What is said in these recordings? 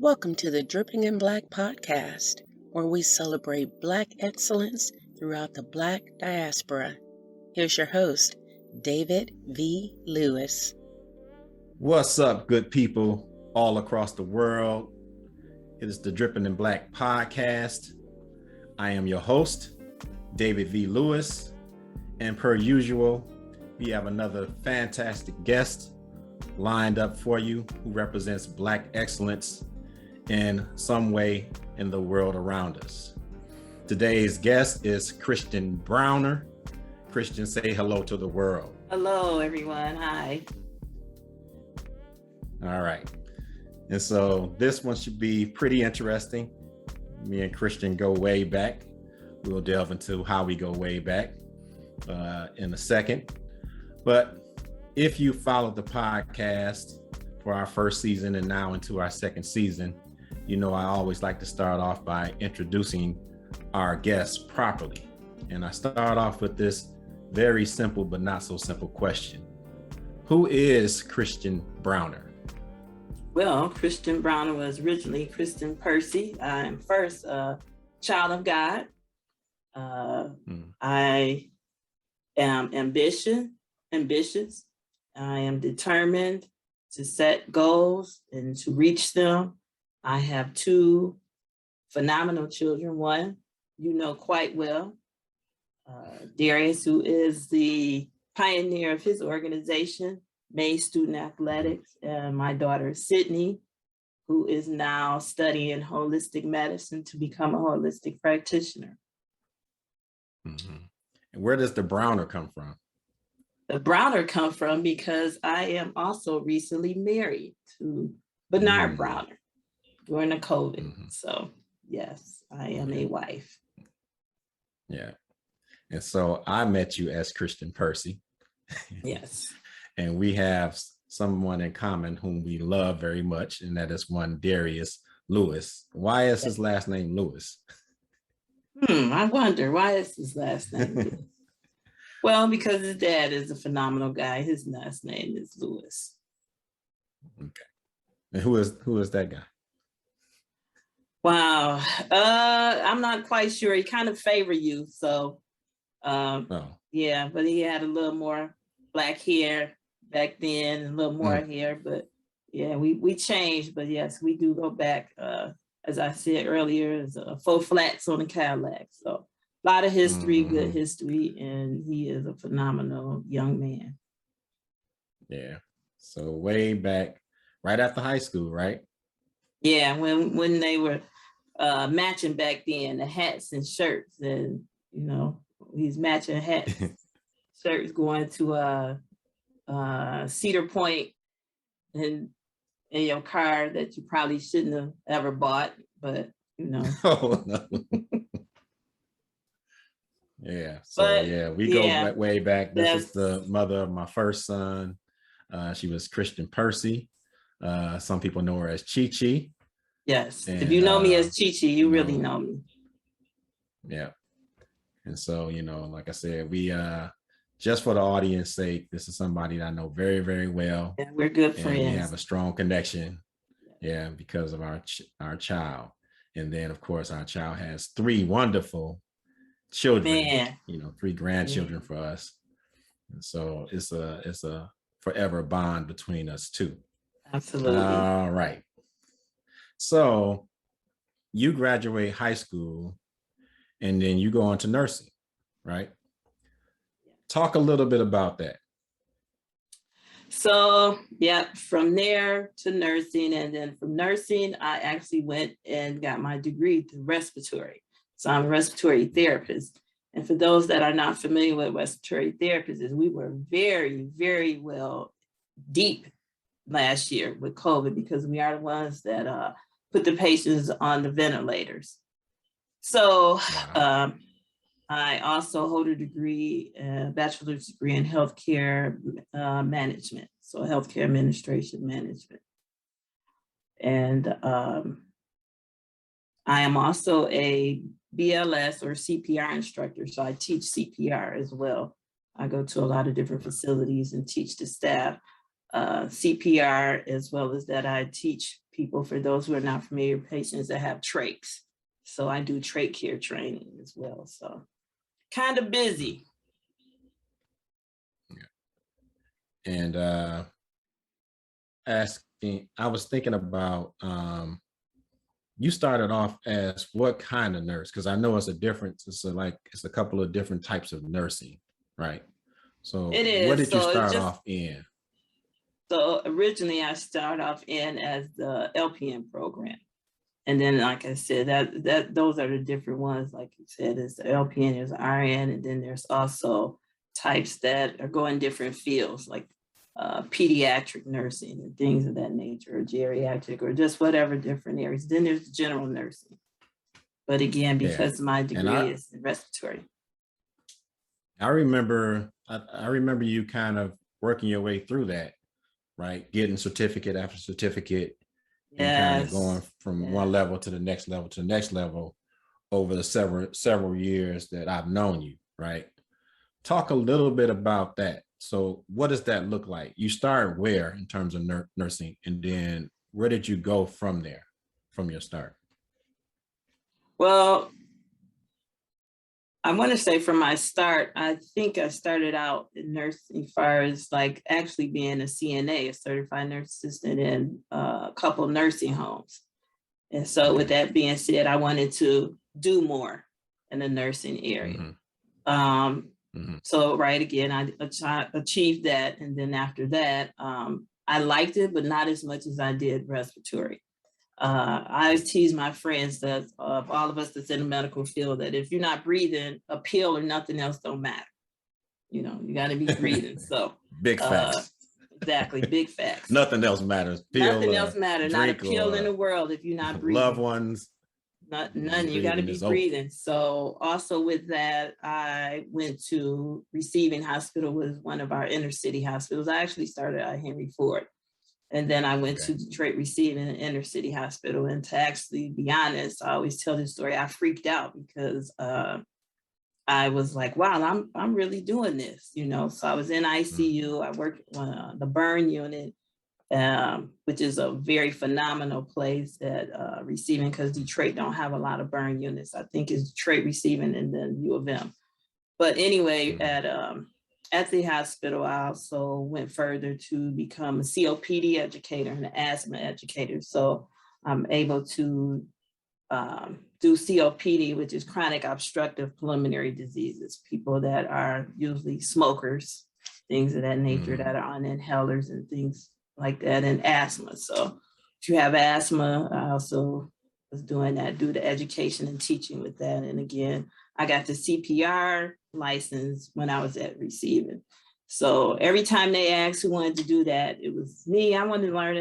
Welcome to the Dripping in Black podcast, where we celebrate Black excellence throughout the Black diaspora. Here's your host, David V. Lewis. What's up, good people all across the world? It is the Dripping in Black podcast. I am your host, David V. Lewis, and per usual, we have another fantastic guest lined up for you who represents Black excellence in some way in the world around us. Today's guest is Christen Browne. Christen, say hello to the world. Hello, everyone. Hi. All right. And so this one should be pretty interesting. Me and Christen go way back. We'll delve into how we go way back in a second. But if you followed the podcast for our first season and now into our second season, you know I always like to start off by introducing our guests properly. And I start off with this very simple but not so simple question. Who is Christen Browne? Well, Christen Browne was originally Christen Percy. I'm first a child of God. I am ambitious. I am determined to set goals and to reach them. I have two phenomenal children. One, you know quite well, Darius, who is the pioneer of his organization, May Student Athletics, and my daughter, Sydney, who is now studying holistic medicine to become a holistic practitioner. Mm-hmm. And where does the Browner come from? The Browner come from because I am also recently married to Bernard Browner during the COVID. Mm-hmm. So yes, I am a wife. Yeah. And so I met you as Christen Percy. Yes. And we have someone in common whom we love very much, and that is one Darius Lewis. Why is his last name Lewis? I wonder, why is his last name Lewis? Well, because his dad is a phenomenal guy. His last name is Lewis. Okay. And who is that guy? Wow. I'm not quite sure. He kind of favored you. So, yeah, but he had a little more black hair back then, and a little more hair. But yeah, we changed. But yes, we do go back. As I said earlier, it's faux flats on a Cadillac. So a lot of history, good history, and he is a phenomenal young man. Yeah. So way back, right after high school, right? Yeah, when they were matching back then, the hats and shirts, and you know, he's matching hats, shirts, going to Cedar Point in your car that you probably shouldn't have ever bought, but you know. Oh, no. Yeah. So but, we go way back. This is the mother of my first son. She was Christen Percy. Some people know her as Chi Chi. Yes. And, if you know me as Chi Chi, you really know me. Yeah. And so, you know, like I said, we just for the audience sake, this is somebody that I know very, very well. Yeah, we're good friends. We have a strong connection. Yeah, because of our child. And then of course our child has three wonderful children, you know, three grandchildren for us. And so it's a forever bond between us two. Absolutely. All right. So you graduate high school and then you go on to nursing, right? Talk a little bit about that. So, yeah, from there to nursing, and then from nursing, I actually went and got my degree through respiratory. So I'm a respiratory therapist. And for those that are not familiar with respiratory therapists, we were very, very well deep last year with COVID because we are the ones that put the patients on the ventilators. So I also hold a degree, bachelor's degree in healthcare management, so healthcare administration management. And I am also a BLS or CPR instructor, so I teach CPR as well. I go to a lot of different facilities and teach the staff CPR, as well as that I teach people, for those who are not familiar, patients that have trachs. So I do trach care training as well. So kind of busy. Yeah. And I was thinking about, you started off as what kind of nurse? Because I know it's a difference. It's a couple of different types of nursing, right? So It is. what did you So start off in? So originally I started off in as the LPN program. And then, like I said, that those are the different ones. Like you said, is the LPN, there's RN, and then there's also types that are going different fields, like pediatric nursing and things of that nature, or geriatric, or just whatever different areas. Then there's general nursing. But again, because my degree is in respiratory. I remember you kind of working your way through that, right? Getting certificate after certificate, and kind of going from one level to the next level to the next level over the several years that I've known you, right? Talk a little bit about that. So what does that look like? You started where in terms of nursing, and then where did you go from there, from your start? Well, I want to say from my start, I think I started out in nursing as far as like actually being a CNA, a certified nurse assistant in a couple of nursing homes. And so with that being said, I wanted to do more in the nursing area. So right, again, I achieved that. And then after that, I liked it, but not as much as I did respiratory. I always tease my friends that all of us that's in the medical field, that if you're not breathing, a pill or nothing else don't matter. You know, you got to be breathing. So big facts. Exactly, big facts. Nothing else matters. Nothing else matters. Not a pill in the world if you're not breathing. Loved ones. None. You got to be breathing. So also with that, I went to Receiving Hospital, was one of our inner city hospitals. I actually started at Henry Ford. And then I went to Detroit Receiving, an inner city hospital. And to actually be honest, I always tell this story. I freaked out because I was like, wow, I'm really doing this, you know. So I was in ICU. I worked on the burn unit, which is a very phenomenal place at Receiving, because Detroit don't have a lot of burn units. I think it's Detroit Receiving and then U of M. But anyway, at the hospital, I also went further to become a COPD educator and an asthma educator. So I'm able to do COPD, which is chronic obstructive pulmonary diseases, people that are usually smokers, things of that nature, that are on inhalers and things like that, and asthma. So if you have asthma, I also was doing that, do the education and teaching with that. And again, I got the CPR license when I was at Receiving. So every time they asked who wanted to do that, it was me. I wanted to learn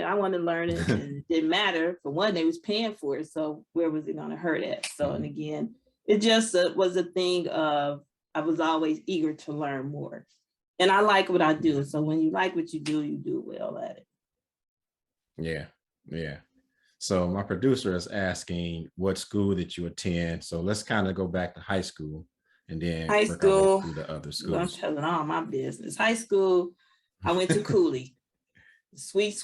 it. And it didn't matter. For one, they was paying for it. So where was it going to hurt at? So, and again, it just was a thing of, I was always eager to learn more. And I like what I do. So when you like what you do well at it. Yeah. So my producer is asking what school did you attend? So let's kind of go back to high school and then high school through the other schools. I'm telling all my business. High school, I went to Cooley. Sweet,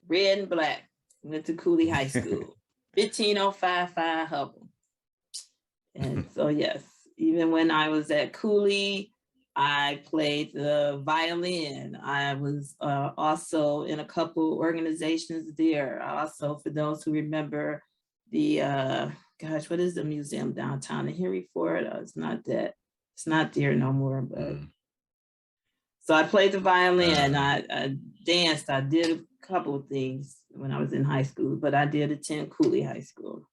red and black. Went to Cooley High School. 15055 Hubble. And so yes, even when I was at Cooley, I played the violin. I was also in a couple organizations there. Also, for those who remember the, what is the museum downtown in Henry Ford? It's not there no more, but. So I played the violin, I danced, I did a couple of things when I was in high school, but I did attend Cooley High School.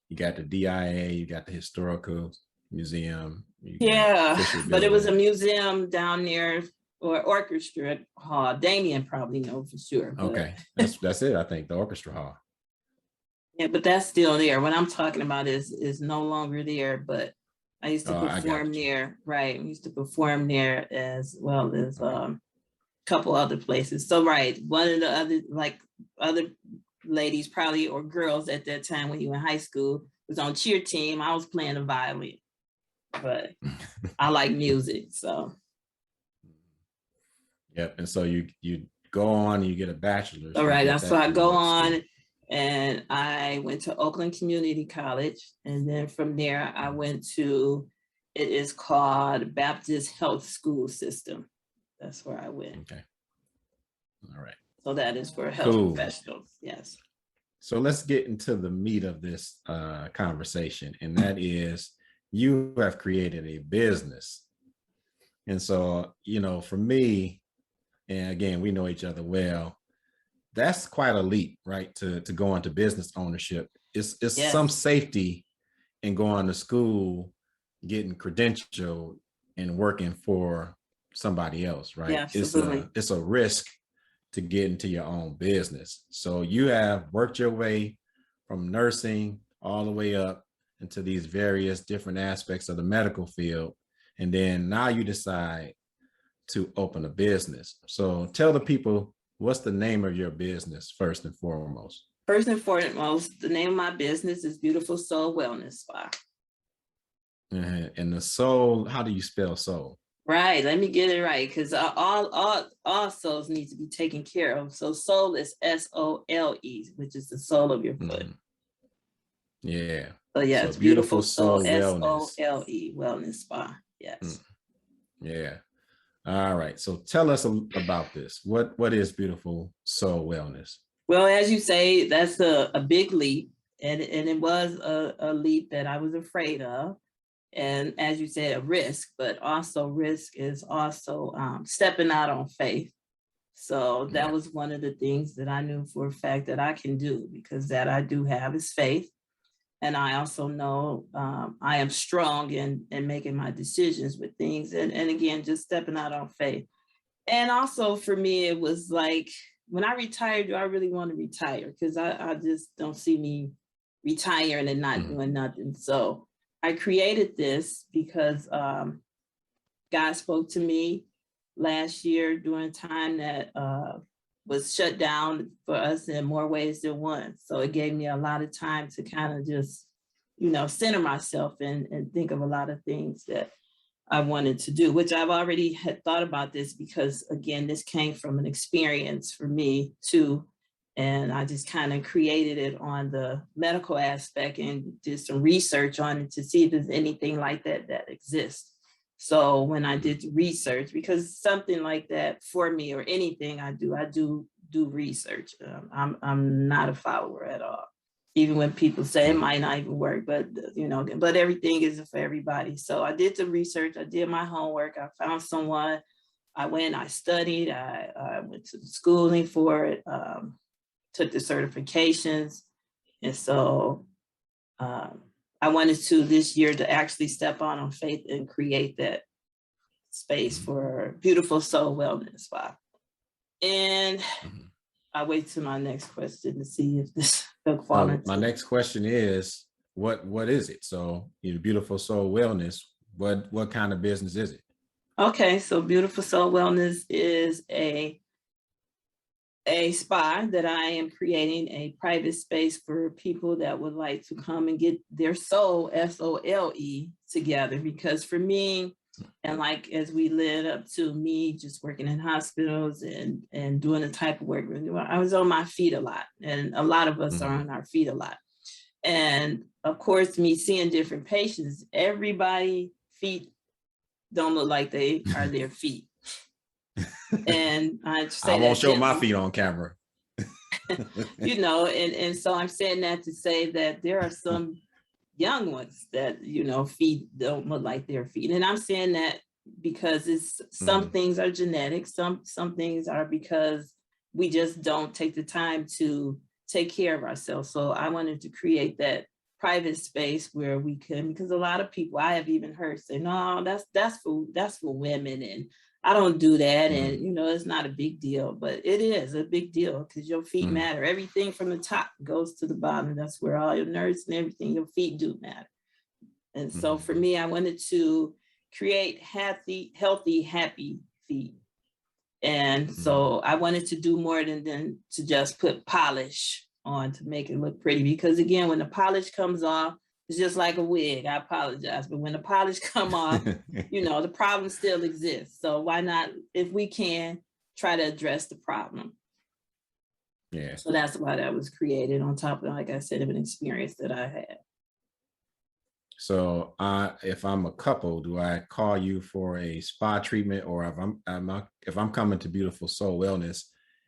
You got the DIA, you got the historical museum. But it was a museum down there, or orchestra hall. Damien probably knows for sure. Okay, that's it. I think the orchestra hall. Yeah, but that's still there. What I'm talking about is no longer there. But I used to perform there. Right, I used to perform there as well as a couple other places. So right, one of the other ladies probably, or girls at that time when you were in high school, was on cheer team. I was playing the violin. But I like music, so. Yep. And so you go on and you get a bachelor's. All You right, get so that I through go what school? on and I went to Oakland Community College. And then from there, I went to, it is called Baptist Health School System. That's where I went. Okay. All right. So that is for health Cool. professionals. Yes. So let's get into the meat of this conversation. And that is, you have created a business. And so, you know, for me, and again, we know each other well, that's quite a leap, right? To go into business ownership. It's Yes. some safety in going to school, getting credentialed and working for somebody else, right? Yeah, absolutely. It's a risk to get into your own business. So you have worked your way from nursing all the way up into these various different aspects of the medical field. And then now you decide to open a business. So tell the people, what's the name of your business first and foremost? First and foremost, the name of my business is Beautiful Soul Wellness Spa. And the soul, how do you spell soul? Right, let me get it right, because all souls need to be taken care of. So soul is SOLE, which is the soul of your foot. Yeah. So yeah, So it's Beautiful Soul Wellness. SOLE Wellness Spa. Yes. Yeah. All right. So tell us about this. What is Beautiful Soul Wellness? Well, as you say, that's a big leap, and it was a leap that I was afraid of. And as you said, a risk, but also risk is also stepping out on faith. So that was one of the things that I knew for a fact that I can do, because that I do have is faith. And I also know I am strong in making my decisions with things. And again, just stepping out on faith. And also for me, it was like, when I retired, do I really want to retire? Because I just don't see me retiring and not doing nothing. So I created this because God spoke to me last year during a time that was shut down for us in more ways than one. So it gave me a lot of time to kind of just, center myself and think of a lot of things that I wanted to do, which I've already had thought about this because, again, this came from an experience for me too. And I just kind of created it on the medical aspect and did some research on it to see if there's anything like that exists. So when I did research, because something like that for me or anything I do research. I'm not a follower at all. Even when people say it might not even work, but but everything isn't for everybody. So I did the research, I did my homework, I found someone, I went, I studied, I went to the schooling for it, took the certifications. And so I wanted to this year to actually step on faith and create that space for Beautiful Soul Wellness Spa. And I wait to my next question to see if this will fall into. My next question is, what is it? So, Beautiful Soul Wellness, what kind of business is it? Okay, so Beautiful Soul Wellness is a spa that I am creating, a private space for people that would like to come and get their soul, SOLE, together. Because for me, and like as we led up to me just working in hospitals and doing the type of work, I was on my feet a lot. And a lot of us are on our feet a lot. And of course, me seeing different patients, everybody's feet don't look like they are their feet. And I won't show my feet on camera. And so I'm saying that to say that there are some young ones that, feet don't look like their feet. And I'm saying that because it's some things are genetic, some things are because we just don't take the time to take care of ourselves. So I wanted to create that private space where we can, because a lot of people I have even heard say, no, that's for women, and I don't do that. And, it's not a big deal, but it is a big deal because your feet matter. Everything from the top goes to the bottom. That's where all your nerves and everything, your feet do matter. And so for me, I wanted to create healthy, happy feet. And so I wanted to do more than to just put polish on to make it look pretty. Because again, when the polish comes off, it's just like a wig. I apologize. But when the polish come off, the problem still exists. So why not, if we can, try to address the problem. Yeah. So that's why that was created, on top of, like I said, of an experience that I had. So if I'm a couple, do I call you for a spa treatment, or if I'm coming to Beautiful Soul Wellness,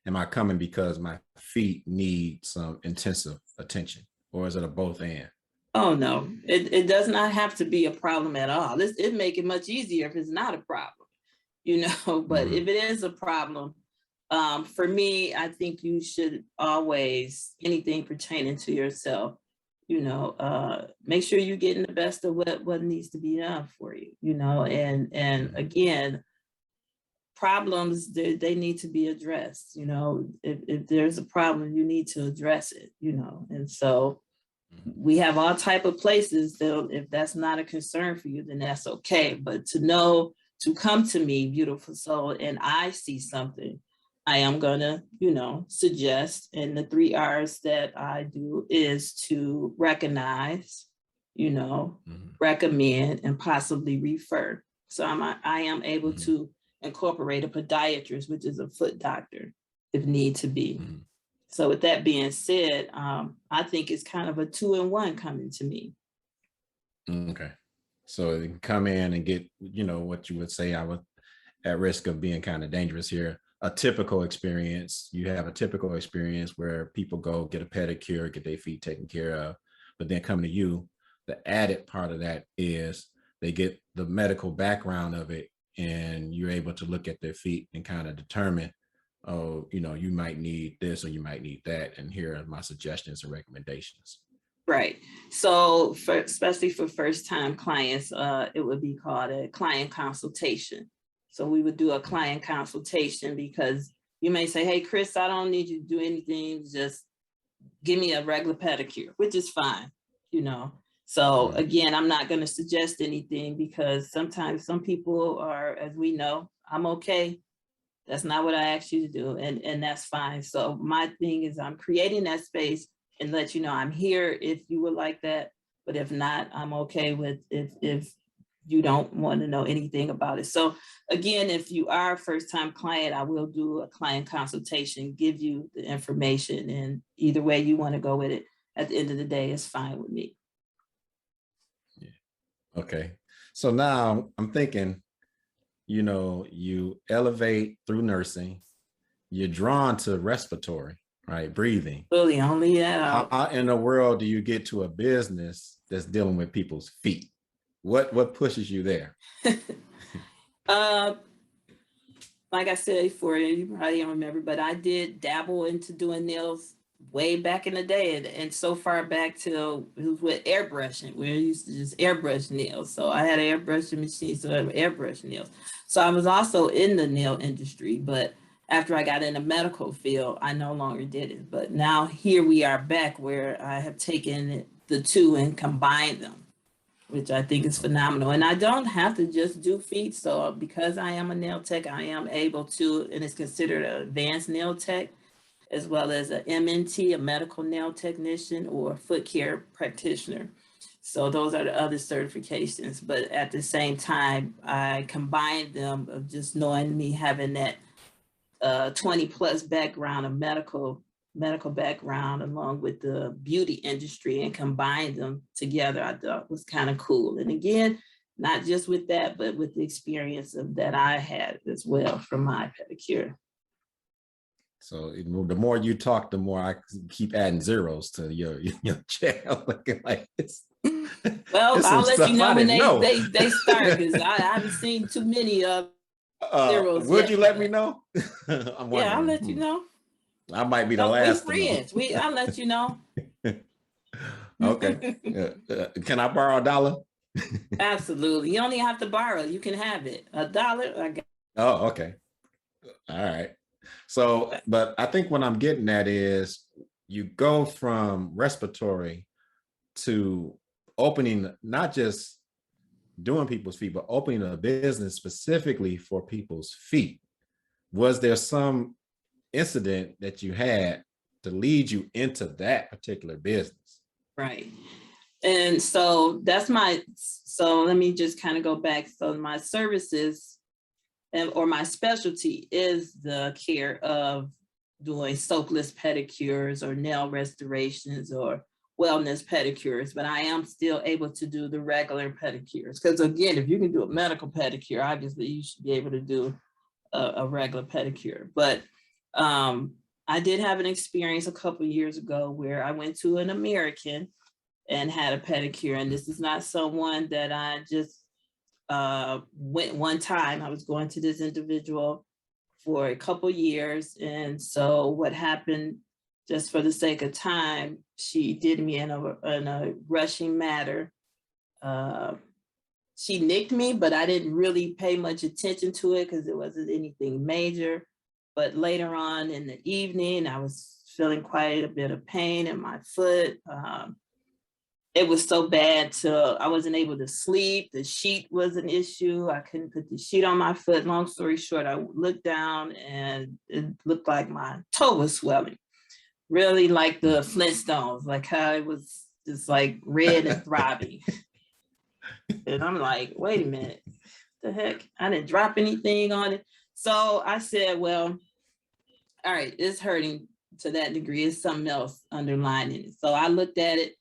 am I coming because my feet need some intensive attention, or is it a both and? Oh no, it does not have to be a problem at all. It make it much easier if it's not a problem, but if it is a problem, for me, I think you should always, anything pertaining to yourself, make sure you're getting the best of what needs to be done for you, and again, problems, they need to be addressed. If there's a problem, you need to address it, and so we have all type of places that if that's not a concern for you, then that's okay. But to come to me, Beautiful Soul, and I see something, I am gonna, suggest, and the 3 R's that I do is to recognize, recommend, and possibly refer. So I am able to incorporate a podiatrist, which is a foot doctor, if need to be. So with that being said, I think it's kind of a 2-in-1 coming to me. Okay. So they can come in and get, what you would say, I was at risk of being kind of dangerous here. A typical experience, you have a typical experience where people go get a pedicure, get their feet taken care of, but then coming to you, the added part of that is they get the medical background of it, and you're able to look at their feet and kind of determine, oh, you might need this or you might need that, and here are my suggestions and recommendations. Right. So especially for first-time clients, it would be called a client consultation. So we would do a client consultation because you may say, hey, Chris, I don't need you to do anything. Just give me a regular pedicure, which is fine, So again, I'm not going to suggest anything because sometimes some people are, as we know, I'm okay. That's not what I asked you to do. And that's fine. So my thing is I'm creating that space and let you know I'm here if you would like that. But if not, I'm okay with if you don't want to know anything about it. So again, if you are a first-time client, I will do a client consultation, give you the information, and either way you want to go with it, at the end of the day, it's fine with me. Yeah. Okay. So now I'm thinking, you elevate through nursing, you're drawn to respiratory, right? Breathing. Really, only that. How in the world do you get to a business that's dealing with people's feet? What pushes you there? Like I said before, you probably don't remember, but I did dabble into doing nails way back in the day, and so far back till it was with airbrushing, where I used to just airbrush nails. So I had an airbrushing machine, so I would airbrush nails. So I was also in the nail industry, but after I got in the medical field, I no longer did it. But now here we are back where I have taken the two and combined them, which I think is phenomenal. And I don't have to just do feet. So because I am a nail tech, I am able to, and it's considered an advanced nail tech, as well as a MNT, a medical nail technician, or foot care practitioner. So those are the other certifications. But at the same time, I combine them of just knowing me having that 20 plus background of medical background along with the beauty industry, and combine them together. I thought was kind of cool. And again, not just with that, but with the experience of that I had as well from my pedicure. So the more you talk, the more I keep adding zeros to your chair. Looking like this. Well, I'll let you know when they start, because I haven't seen too many zeros. Would you let me know? I'm wondering. Yeah, I'll let you know. I might be the last. We're friends. I'll let you know. Okay. Can I borrow $1? Absolutely. You only have to borrow. You can have it. $1. Oh, okay. All right. So, but I think what I'm getting at is you go from respiratory to opening, not just doing people's feet, but opening a business specifically for people's feet. Was there some incident that you had to lead you into that particular business? Right. And so so let me just kind of go back. So my services, or my specialty is the care of doing soapless pedicures or nail restorations or wellness pedicures, but I am still able to do the regular pedicures. Because again, if you can do a medical pedicure, obviously you should be able to do a regular pedicure. But I did have an experience a couple of years ago where I went to an American and had a pedicure. And this is not someone that I just went one time. I was going to this individual for a couple years. And so what happened, just for the sake of time, she did me in a rushing manner. She nicked me, but I didn't really pay much attention to it because it wasn't anything major. But later on in the evening, I was feeling quite a bit of pain in my foot. It was so bad till I wasn't able to sleep. The sheet was an issue. I couldn't put the sheet on my foot. Long story short, I looked down and it looked like my toe was swelling. Really like the Flintstones, like how it was just like red and throbbing. And I'm like, wait a minute, the heck? I didn't drop anything on it. So I said, well, all right, it's hurting to that degree. It's something else underlining it. So I looked at it,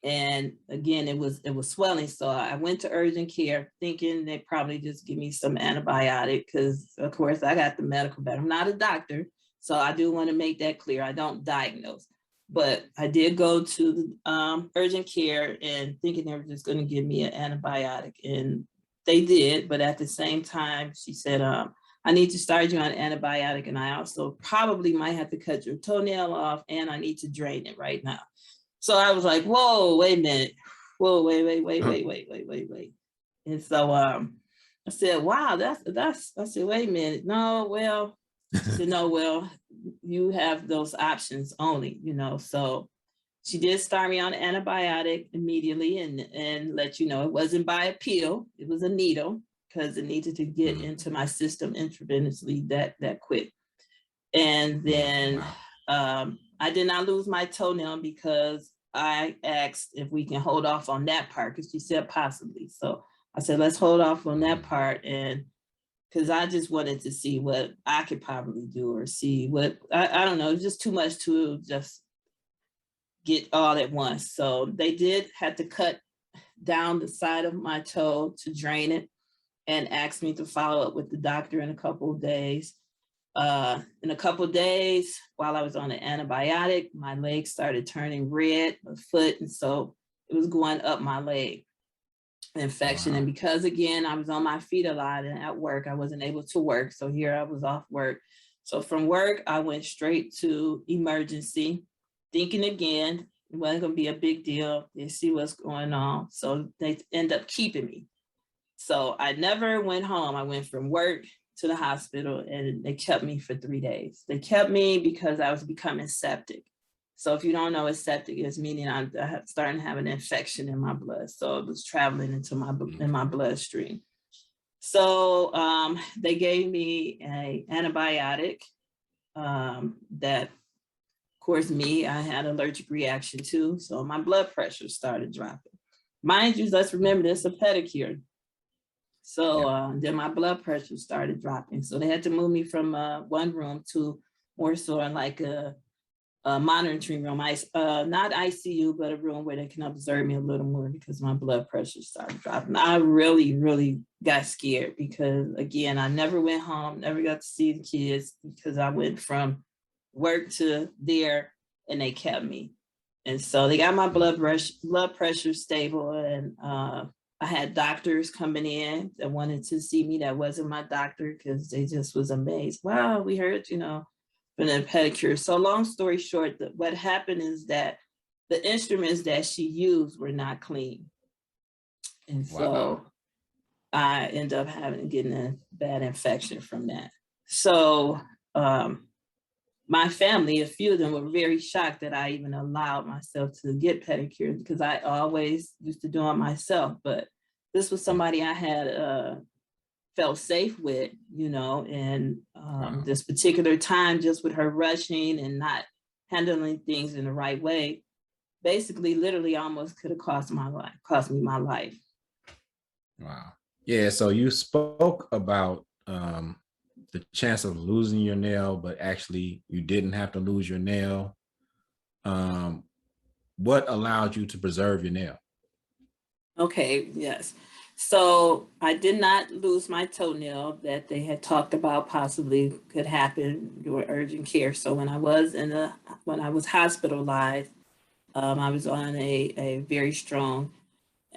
and again, it was swelling. So I went to urgent care thinking they'd probably just give me some antibiotic because, of course, I got the medical background. I'm not a doctor, so I do want to make that clear. I don't diagnose. But I did go to the urgent care and thinking they were just going to give me an antibiotic. And they did. But at the same time, she said, I need to start you on an antibiotic. And I also probably might have to cut your toenail off. And I need to drain it right now. So I was like, whoa, wait a minute. Whoa, wait. And so I said, wow, I said, wait a minute. No, well, she said, no, well, you have those options only, So she did start me on an antibiotic immediately and let you know it wasn't by a pill, it was a needle because it needed to get into my system intravenously that quick. And then I did not lose my toenail because I asked if we can hold off on that part because she said possibly. So I said, let's hold off on that part. And because I just wanted to see what I could probably do or see what, I don't know, it's just too much to just get all at once. So they did have to cut down the side of my toe to drain it and asked me to follow up with the doctor in a couple of days. In a couple of days, while I was on an antibiotic, my leg started turning red, my foot, and so it was going up my leg. Infection. Wow. And because again, I was on my feet a lot and at work, I wasn't able to work. So here I was off work. So from work, I went straight to emergency, thinking again, it wasn't going to be a big deal. They see what's going on. So they end up keeping me. So I never went home. I went from work to the hospital and they kept me for 3 days. They kept me because I was becoming septic. So if you don't know what septic is, meaning I started to have an infection in my blood. So it was traveling into my bloodstream. So they gave me an antibiotic that, of course, I had an allergic reaction to. So my blood pressure started dropping. Mind you, let's remember this, a pedicure. So then my blood pressure started dropping. So they had to move me from one room to more so like a monitoring room, not ICU, but a room where they can observe me a little more because my blood pressure started dropping. I really, really got scared because, again, I never went home, never got to see the kids because I went from work to there and they kept me. And so they got my blood pressure stable. And I had doctors coming in that wanted to see me. That wasn't my doctor because they just was amazed. Wow, we heard, from the pedicure. So long story short, what happened is that the instruments that she used were not clean. And so I ended up getting a bad infection from that. So my family, a few of them were very shocked that I even allowed myself to get pedicures because I always used to do it myself. But this was somebody I had felt safe with, and this particular time, just with her rushing and not handling things in the right way, basically, literally almost could have cost me my life. Wow. Yeah. So you spoke about the chance of losing your nail, but actually you didn't have to lose your nail. What allowed you to preserve your nail? Okay, yes. So I did not lose my toenail that they had talked about possibly could happen during urgent care. So when I was hospitalized, I was on a very strong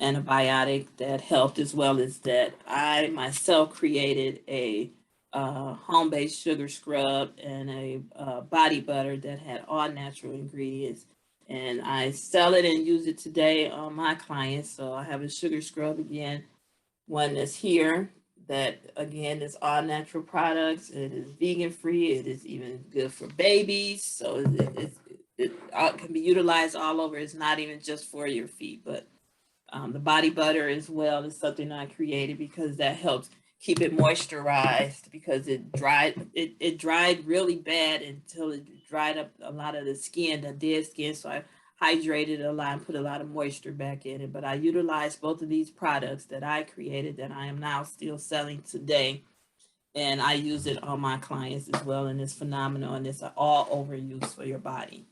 antibiotic that helped, as well as that I myself created a home-based sugar scrub and a body butter that had all natural ingredients. And I sell it and use it today on my clients. So I have a sugar scrub again, one that's here that again is all natural products. It is vegan free. It is even good for babies. So it can be utilized all over. It's not even just for your feet, but the body butter as well is something I created because that helps keep it moisturized, because it dried really bad until it dried up a lot of the skin, the dead skin. So I hydrated a lot and put a lot of moisture back in it. But I utilized both of these products that I created that I am now still selling today. And I use it on my clients as well. And it's phenomenal. And it's an all over use for your body.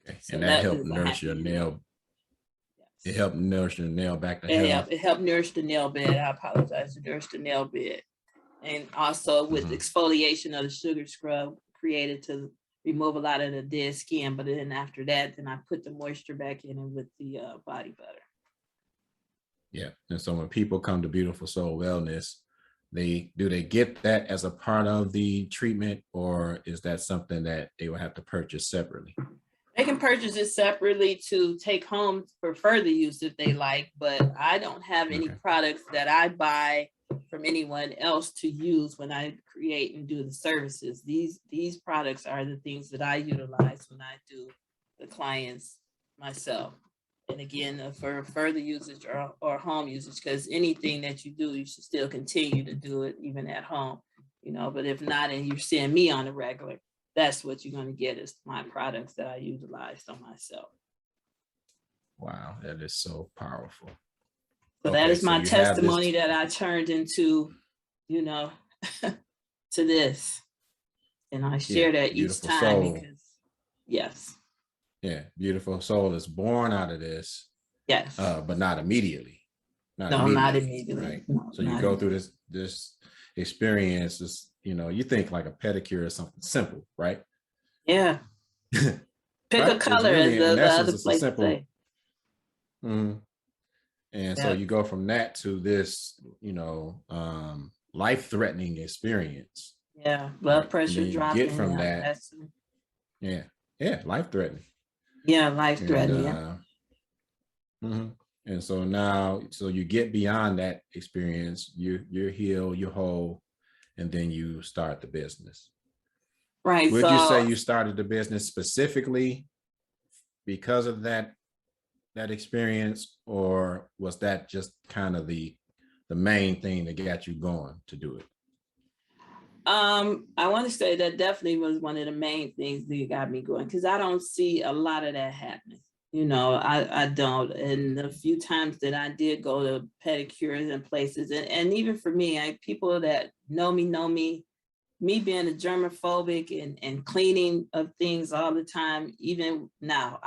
Okay. So and that helped nourish your nail. It helped nourish your nail back to health. It helped nourish the nail bed. I apologize, to nourish the nail bed. And also with exfoliation of the sugar scrub created to remove a lot of the dead skin. But then after that, then I put the moisture back in and with the body butter. Yeah. And so when people come to Beautiful Soul Wellness, do they get that as a part of the treatment, or is that something that they will have to purchase separately? They can purchase it separately to take home for further use if they like, but I don't have any products that I buy from anyone else to use when I create and do the services. These products are the things that I utilize when I do the clients myself. And again, for further usage or home usage, because anything that you do, you should still continue to do it even at home, but if not, and you're seeing me on a regular, that's what you're going to get is my products that I utilized on myself. Wow, that is so powerful. So that is my testimony that I turned into, to this. And I share that each time because, yes. Yeah, Beautiful Soul is born out of this. Yes. But not immediately. Not immediately. Right. No, so you go through this experience, you think like a pedicure is something simple, right? Yeah. Pick a color as the other place say. Mm-hmm. And so you go from that to this, life-threatening experience. Yeah, blood pressure dropping. Get from that. Life-threatening. Yeah, life-threatening. And so now, you get beyond that experience, you're healed, you're whole, and then you start the business. Right. Would you say you started the business specifically because of that experience, or was that just kind of the main thing that got you going to do it? I want to say that definitely was one of the main things that got me going, because I don't see a lot of that happening. I don't. And the few times that I did go to pedicures and places, and even for me, people that know me being a germophobic and cleaning of things all the time, even now,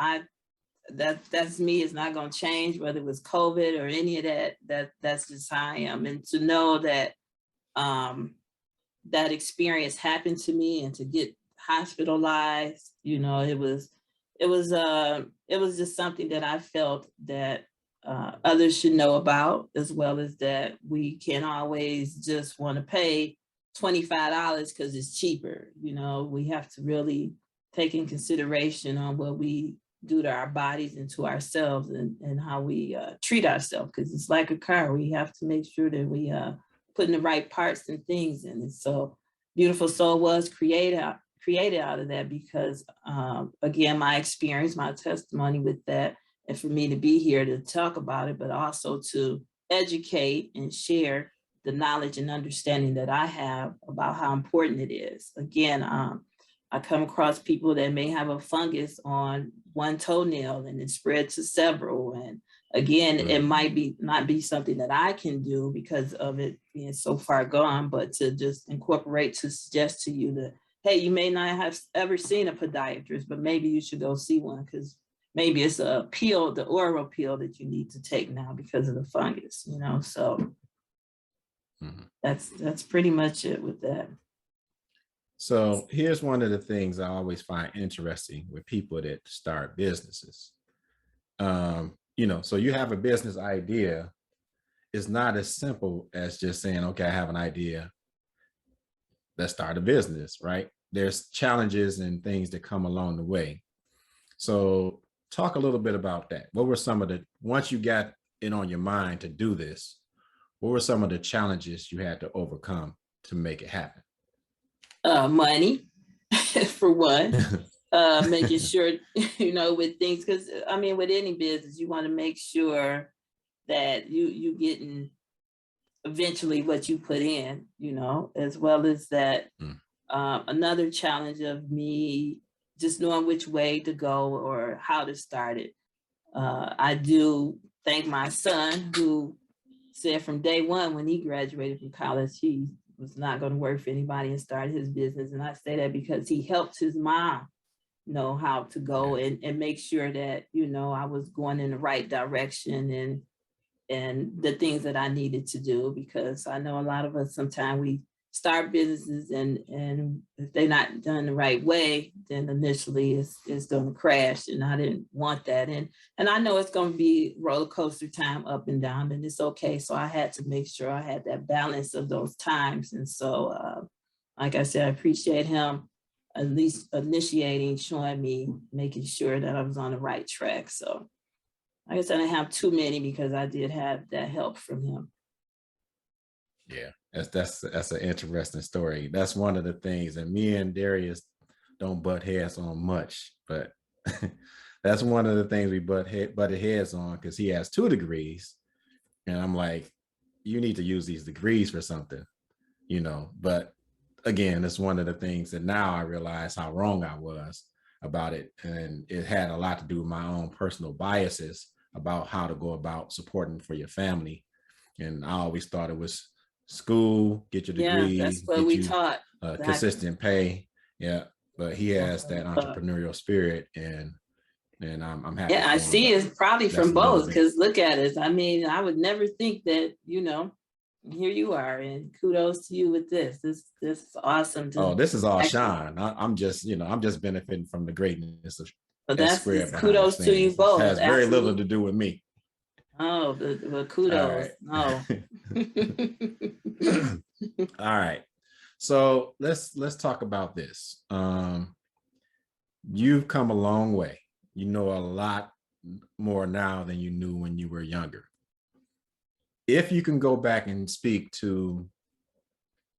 that's me. It's not going to change, whether it was COVID or any of that. That's just how I am. And to know that that experience happened to me, and to get hospitalized, it was just something that I felt that others should know about, as well as that we can't always just want to pay $25 because it's cheaper. We have to really take in consideration on what we do to our bodies and to ourselves, and how we treat ourselves, because it's like a car. We have to make sure that we putting the right parts and things in it. So Beautiful Soul was created out of that, because again, my experience, my testimony with that, and for me to be here to talk about it, but also to educate and share the knowledge and understanding that I have about how important it is. Again, I come across people that may have a fungus on one toenail and it spread to several. And again, it might not be something that I can do because of it being so far gone, but to just incorporate, to suggest to you that, hey, you may not have ever seen a podiatrist, but maybe you should go see one, because maybe it's a pill, the oral pill that you need to take now because of the fungus, you know? So that's pretty much it with that. So here's one of the things I always find interesting with people that start businesses. You know, so you have a business idea. It's not as simple as just saying, okay, I have an idea, let's start a business, right? There's challenges and things that come along the way. So talk a little bit about that. What were some of the, once you got it on your mind to do this, what were some of the challenges you had to overcome to make it happen? Money, for one. Making sure, you know, with things, because I mean, with any business, you want to make sure that you getting eventually what you put in, you know, as well as that. Another challenge of me just knowing which way to go or how to start it. I do thank my son, who said from day one when he graduated from college, he was not going to work for anybody and start his business. And I say that because he helped his mom know how to go and make sure that, you know, I was going in the right direction and the things that I needed to do, because I know a lot of us, sometimes we start businesses and if they're not done the right way, then initially it's going to crash, and I didn't want that. And I know it's going to be roller coaster time, up and down, and it's okay. So I had to make sure I had that balance of those times. And so, like I said, I appreciate him at least initiating, showing me, making sure that I was on the right track. So like I said, I didn't have too many because I did have that help from him. Yeah, that's an interesting story. That's one of the things, and me and Darius don't butt heads on much, but that's one of the things we butted heads on, because he has 2 degrees, and I'm like, you need to use these degrees for something, you know. But again, it's one of the things that now I realize how wrong I was about it, and it had a lot to do with my own personal biases about how to go about supporting for your family. And I always thought it was school, get your degree, that's what we taught. Consistent pay. Yeah, but he has that entrepreneurial spirit, and I'm happy. Yeah, I see it's probably from both, because look at it. I mean, I would never think that, you know, here you are, and kudos to you with this. This is awesome. This is all Sean. I'm just, you know, I'm just benefiting from the greatness of. But that's kudos to you both. It has very little to do with me. Oh, but kudos. All right. So let's talk about this. You've come a long way. You know a lot more now than you knew when you were younger. If you can go back and speak to,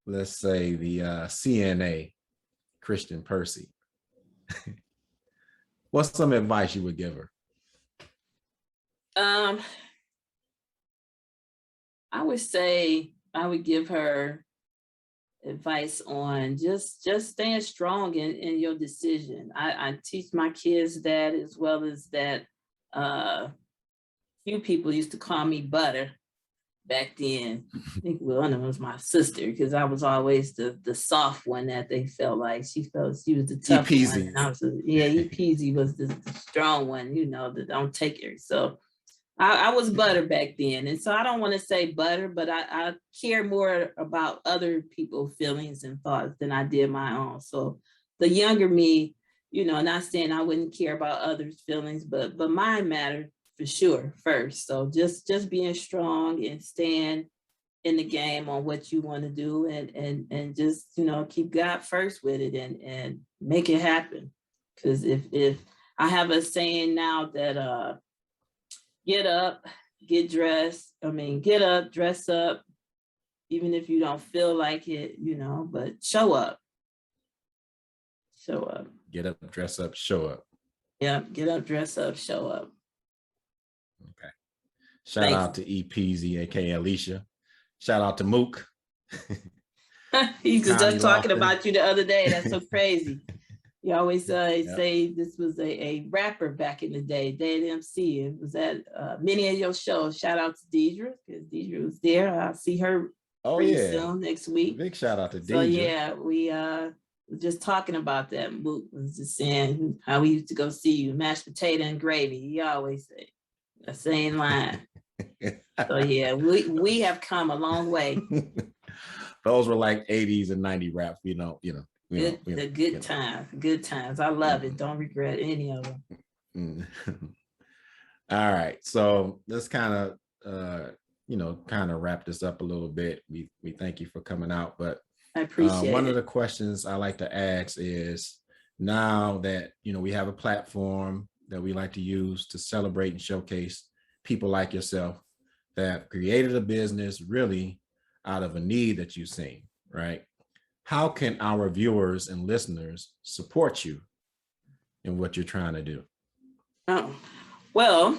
let's say, the CNA, Christen Percy, what's some advice you would give her? I would say I would give her advice on just staying strong in your decision. I teach my kids that, as well as that few people used to call me Butter back then. I think one of them was my sister, because I was always the soft one that they felt like she was the tough one. And I was, Peasy was the strong one, you know, that don't take her. So I was Butter back then. And so I don't want to say Butter, but I care more about other people's feelings and thoughts than I did my own. So the younger me, you know, not saying I wouldn't care about others' feelings, but mine mattered for sure first. So just being strong and staying in the game on what you want to do, and just, you know, keep God first with it and make it happen. Because if I have a saying now that get up, get dressed. Get up, dress up, even if you don't feel like it, you know, but show up. Show up. Get up, dress up, show up. Yeah, get up, dress up, show up. Okay. Shout out to EPZ, aka Alicia. Shout out to Mook. He was just talking about you the other day. That's so crazy. You always Yep. say this was a rapper back in the day, Dead MC. It was at many of your shows. Shout out to Deidre, because Deidre was there. I'll see her Oh pretty yeah. soon next week. Big shout out to So Deidre. yeah, we were just talking about that. Mook was just saying how we used to go see you, mashed potato and gravy. He always say the same line. So yeah, we have come a long way. Those were like 80s and 90s raps. Good times. I love it. Don't regret any of them. All right. So let's kind of wrap this up a little bit. We thank you for coming out, but I appreciate one it. of the questions I like to ask is, now that we have a platform that we like to use to celebrate and showcase people like yourself that created a business really out of a need that you've seen, right? How can our viewers and listeners support you in what you're trying to do? Oh, well,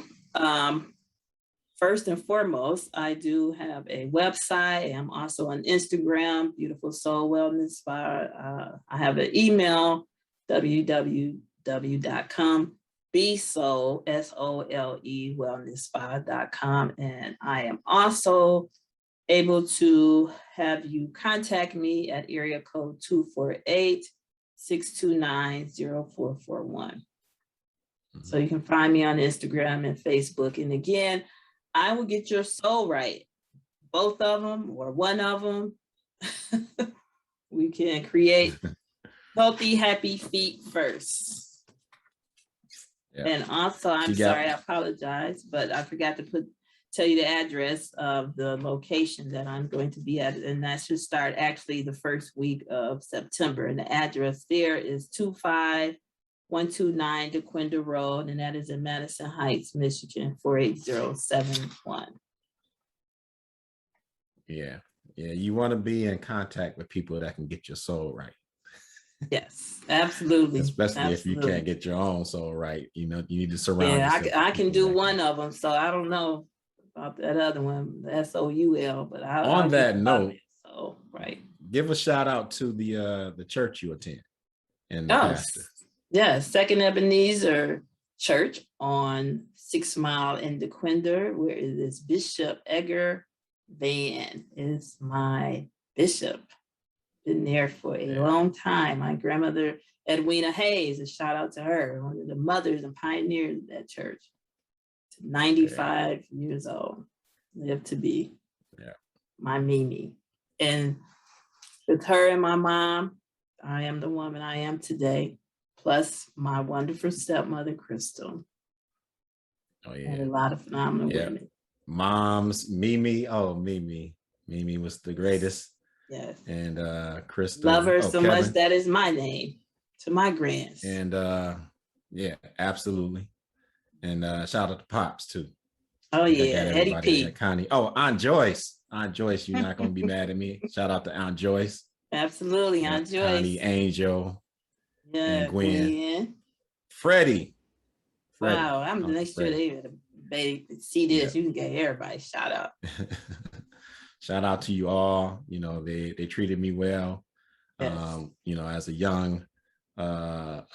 first and foremost, I do have a website. I'm also on Instagram, Beautiful Soul Wellness Spa. I have an email, www.com, bsoul, SOLE, wellnessspa.com. And I am also able to have you contact me at area code 248-629-0441. So you can find me on Instagram and Facebook. And again, I will get your soul right. Both of them or one of them. We can create healthy, happy feet first. Yeah. And also, I'm sorry, I apologize, but I forgot to tell you the address of the location that I'm going to be at. And that should start actually the first week of September. And the address there is 25129 DeQuinda Road, and that is in Madison Heights, Michigan, 48071. Yeah. You want to be in contact with people that can get your soul right. Yes, absolutely. Especially if you can't get your own soul right. You need to surround yourself. Yeah, I can do one of them. So I don't know about that other one, the SOUL, but on that note, so right. Give a shout out to the church you attend and the pastor. Yeah, Second Ebenezer Church on 6 Mile in DeQuinda, where it is Bishop Edgar Van is my bishop. Been there for a long time. My grandmother, Edwina Hayes, a shout out to her, one of the mothers and pioneers of that church. 95 years old, lived to be my Mimi. And with her and my mom, I am the woman I am today, plus my wonderful stepmother, Christen. And a lot of phenomenal women. Moms, Mimi. Oh, Mimi was the greatest. Yes. And Christen. Love her so Kevin. Much. That is my name to my grands. And absolutely. And shout out to Pops too. Oh yeah, Eddie P. Connie. Oh, Aunt Joyce. Aunt Joyce, you're not gonna be mad at me. Shout out to Aunt Joyce. Absolutely, Aunt Joyce. Connie, Angel, and Gwen. Freddie. Wow, I'm the next year they see this. You can get everybody shout out. Shout out to you all. They treated me well. Yes. As a young parent,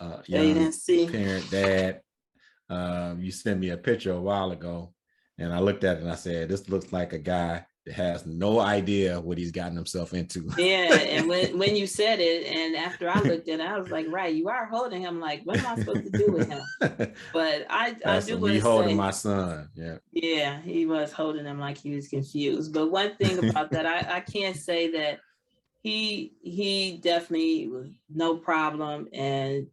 dad. You sent me a picture a while ago, and I looked at it and I said, "This looks like a guy that has no idea what he's gotten himself into." Yeah, and when you said it, and after I looked at it, I was like, "Right, you are holding him. Like, what am I supposed to do with him?" But I do want to say, holding my son. Yeah, he was holding him like he was confused. But one thing about that, I can't say that he definitely was no problem, and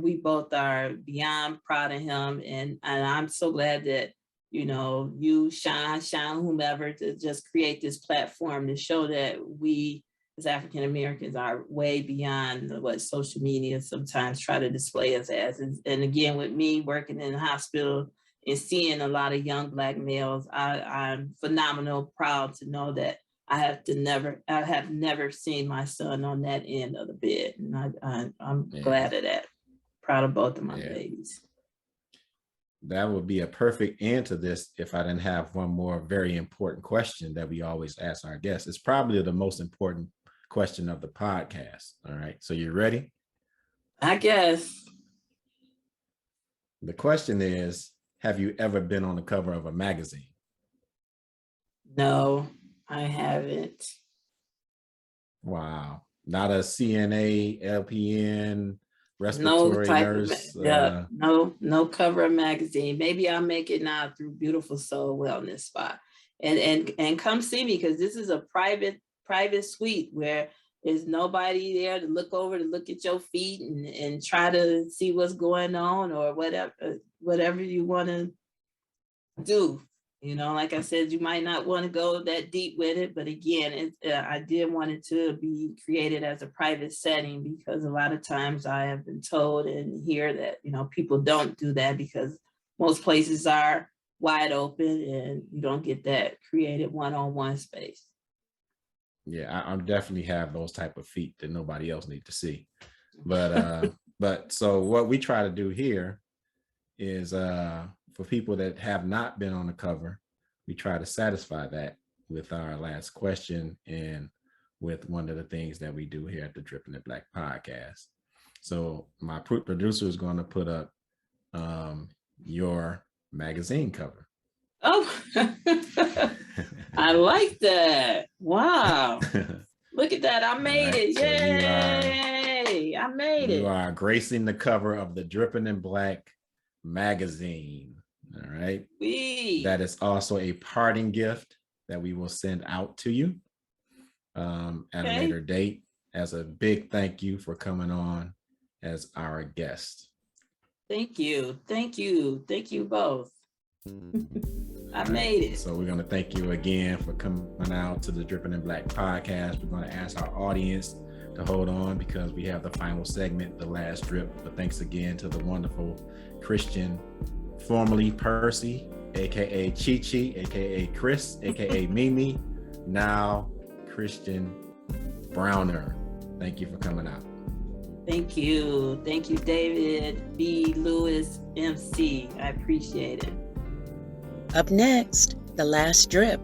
we both are beyond proud of him, and I'm so glad that you Sean whomever to just create this platform to show that we as African Americans are way beyond what social media sometimes try to display us as. And again, with me working in the hospital and seeing a lot of young Black males, I'm phenomenal proud to know that I have never seen my son on that end of the bed. And I'm glad of that. Proud of both of my babies. That would be a perfect end to this if I didn't have one more very important question that we always ask our guests. It's probably the most important question of the podcast. All right. So you ready? I guess. The question is, have you ever been on the cover of a magazine? No, I haven't. Wow. Not a CNA, LPN, No respiratory type of, nurse. yeah, no cover of magazine. Maybe I'll make it now through Beautiful Soul Wellness Spa. And come see me, because this is a private suite where there's nobody there to look at your feet and try to see what's going on or whatever you want to do. Like I said, you might not want to go that deep with it, but again, I did want it to be created as a private setting, because a lot of times I have been told and hear that, people don't do that because most places are wide open and you don't get that created one-on-one space. Yeah, I definitely have those type of feet that nobody else need to see. But so what we try to do here is for people that have not been on the cover, we try to satisfy that with our last question and with one of the things that we do here at the Dripping in Black podcast. So my producer is going to put up your magazine cover. Oh, I like that. Wow. Look at that. I made it. Yay. I made it. You are gracing the cover of the Dripping in Black magazine. All right. That is also a parting gift that we will send out to you at a later date as a big thank you for coming on as our guest. Thank you. Thank you. Thank you both. I made it. So we're going to thank you again for coming out to the Dripping in Black podcast. We're going to ask our audience to hold on because we have the final segment, the last drip. But thanks again to the wonderful Christian, formerly Percy, aka Chi-Chi, aka Chris, aka Mimi, now Christian Browner. Thank you for coming out. Thank you. Thank you, David B. Lewis, MC. I appreciate it. Up next, the last drip.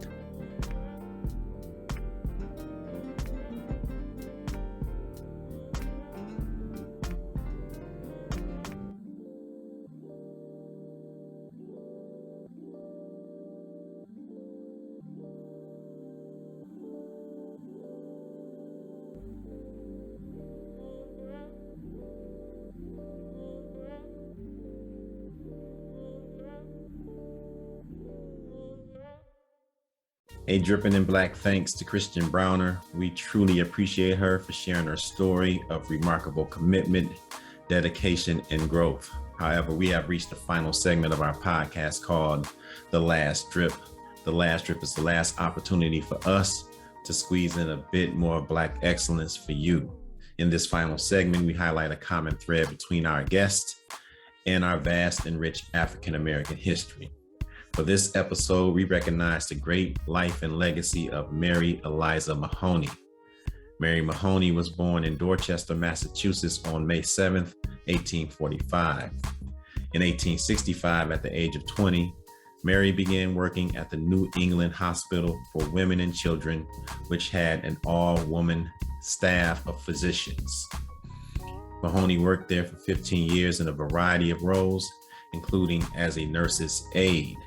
A Dripping in Black thanks to Christian Browne. We truly appreciate her for sharing her story of remarkable commitment, dedication, and growth. However, we have reached the final segment of our podcast called The Last Drip. The Last Drip is the last opportunity for us to squeeze in a bit more Black excellence for you. In this final segment, we highlight a common thread between our guest and our vast and rich African-American history. For this episode, we recognize the great life and legacy of Mary Eliza Mahoney. Mary Mahoney was born in Dorchester, Massachusetts on May 7th, 1845. In 1865, at the age of 20, Mary began working at the New England Hospital for Women and Children, which had an all-woman staff of physicians. Mahoney worked there for 15 years in a variety of roles, including as a nurse's aide,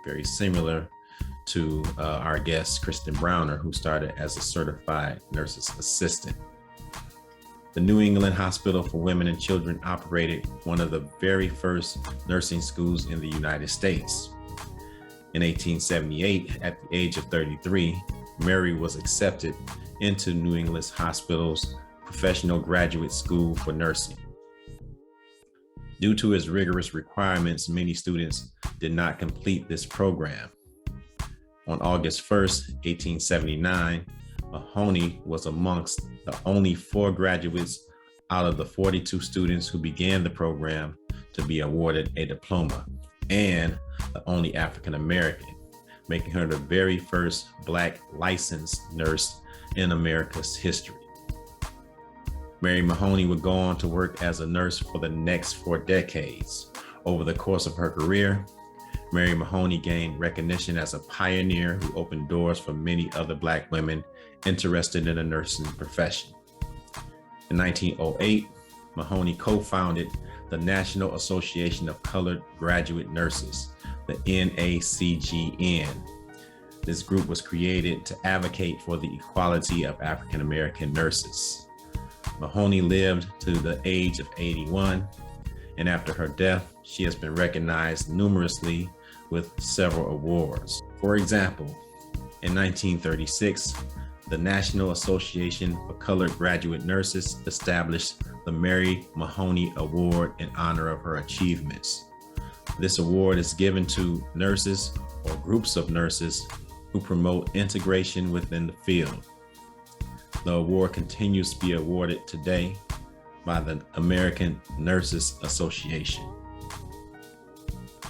very similar to our guest, Christen Browne, who started as a certified nurse's assistant. The New England Hospital for Women and Children operated one of the very first nursing schools in the United States. In 1878, at the age of 33, Mary was accepted into New England Hospital's Professional Graduate School for Nursing. Due to its rigorous requirements, many students did not complete this program. On August 1st, 1879, Mahoney was amongst the only 4 graduates out of the 42 students who began the program to be awarded a diploma, and the only African American, making her the very first Black licensed nurse in America's history. Mary Mahoney would go on to work as a nurse for the next 4 decades. Over the course of her career, Mary Mahoney gained recognition as a pioneer who opened doors for many other Black women interested in the nursing profession. In 1908, Mahoney co-founded the National Association of Colored Graduate Nurses, the NACGN. This group was created to advocate for the equality of African American nurses. Mahoney lived to the age of 81, and after her death, she has been recognized numerously with several awards. For example, in 1936, the National Association for Colored Graduate Nurses established the Mary Mahoney Award in honor of her achievements. This award is given to nurses or groups of nurses who promote integration within the field. The award continues to be awarded today by the American Nurses Association.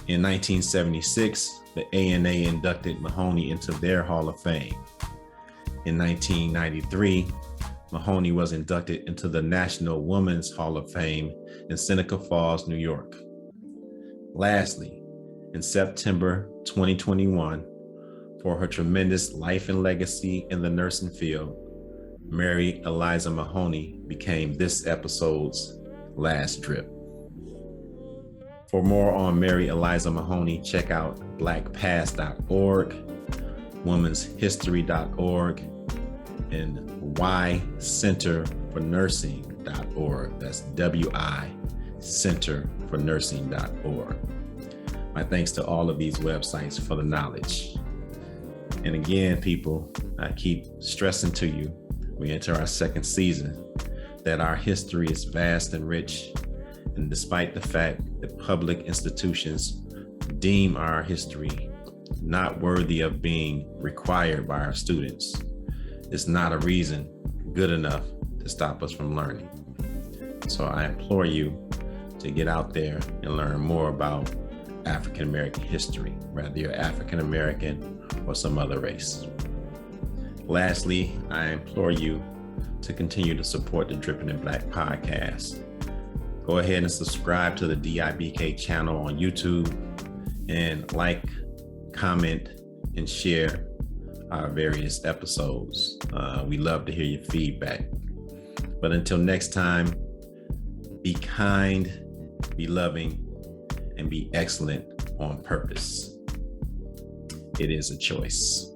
In 1976, the ANA inducted Mahoney into their Hall of Fame. In 1993, Mahoney was inducted into the National Women's Hall of Fame in Seneca Falls, New York. Lastly, in September 2021, for her tremendous life and legacy in the nursing field, Mary Eliza Mahoney became this episode's last drip. For more on Mary Eliza Mahoney, check out blackpast.org, womenshistory.org, and wicenterfornursing.org. That's WI centerfornursing.org. My thanks to all of these websites for the knowledge. And again, people, I keep stressing to you, we enter our second season, that our history is vast and rich. And despite the fact that public institutions deem our history not worthy of being required by our students, it's not a reason good enough to stop us from learning. So I implore you to get out there and learn more about African American history, whether you're African American or some other race. Lastly, I implore you to continue to support the Dripping in Black podcast. Go ahead and subscribe to the DIBK channel on YouTube and like, comment, and share our various episodes. We love to hear your feedback. But until next time, be kind, be loving, and be excellent on purpose. It is a choice.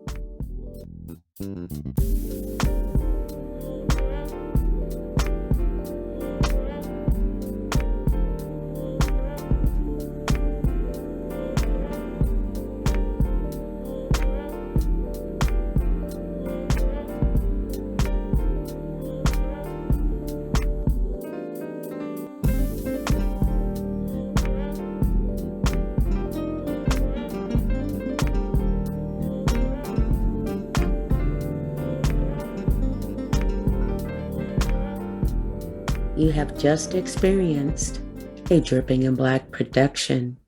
You have just experienced a Dripping in Black production.